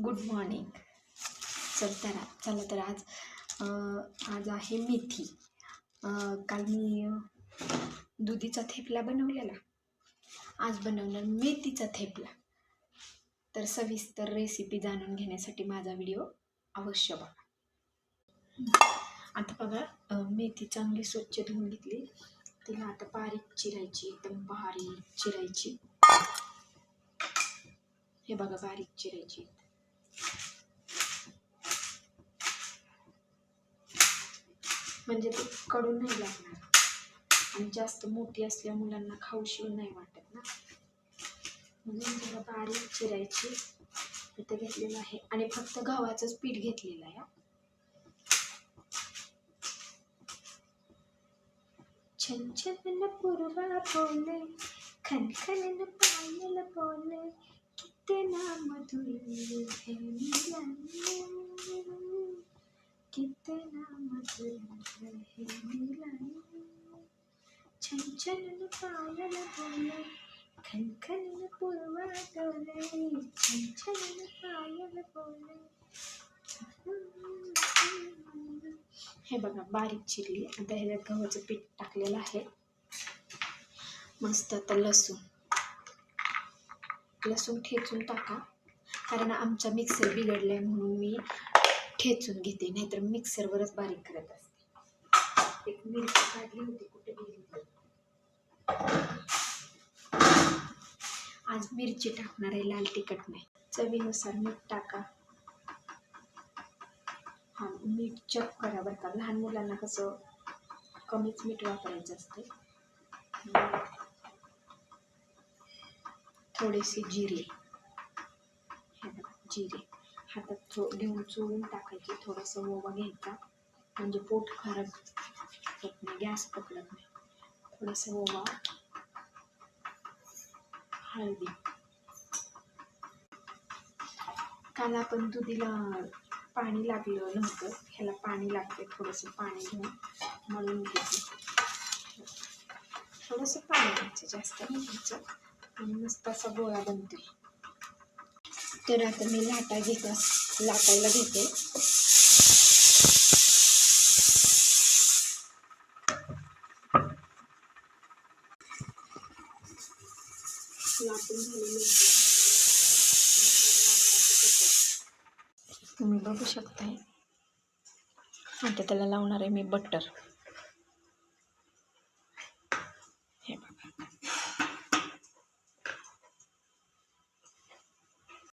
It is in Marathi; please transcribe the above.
Good morning. चला तर आज आहे मेथी. काल मी दुधीचा थेपला बनवलेला, आज बनवणार मेथीचा थेपला. तर सविस्तर रेसिपी जाणून घेण्यासाठी माझा व्हिडिओ अवश्य बघा. आता बघा, मेथी चांगली स्वच्छ धुवून घेतली. तिला आता बारीक चिरायची, एकदम बारीक चिरायची. हे बघा, बारीक चिरायची. म्हणजे ते कडून नाही लागणार, आणि जास्त मोठी असल्या मुलांना खाऊशी नाही वाटत ना, म्हणून त्याला बारीक चिरायची. इथे घेतलेलं आहे, आणि फक्त गव्हाचंच पीठ घेतलेलं आहे. छन छन पूर्वा बोले, खन खन पायल बोले, कितना मधुर है मिलन, कितना मधुर है मिलन. छन छन पायल बोले, खन खन पूर्वा डोले, छन छन पायल बोले. हे बघा, बारीक चिरली. आता ह्याच्यात गव्हाचं पीठ टाकलेलं आहे. मस्त. आता लसूण ठेचून टाका, कारण आमचा मिक्सर बिघडलाय म्हणून मी ठेचून घेते, नाहीतर मिक्सरवरच बारीक करत असते. एक मिरची काढली होती, कुठे गेली. आज मिरची टाकणार आहे, लाल तिखट नाही. चवीनुसार मीठ टाका. हा, मीठ चेक करा बरं का. लहान मुलांना कसं कमीच मीठ वापरायचं असते. थोडेसे जिरे, हे बघा जिरे हातात घेऊन चोळून टाकायचे. थोडंसं ओवा घ्यायचा, म्हणजे पोट खराब होत नाही, गॅस पकडत नाही. थोडंसं ओवा, हळदी. काल आपण दुधीला पाणी लागलं नव्हतं, ह्याला पाणी लागते. थोडंसं पाणी घेऊन मळून घ्यायचं. थोडंसं पाणी घ्यायचं, जास्त नाही घ्यायचं, आणि मस्त असा गोळा बनते. तर आता मी लाटायला घेते. लाटून झालेली तुम्ही बघू शकताय. आता त्याला लावणार आहे मी बटर.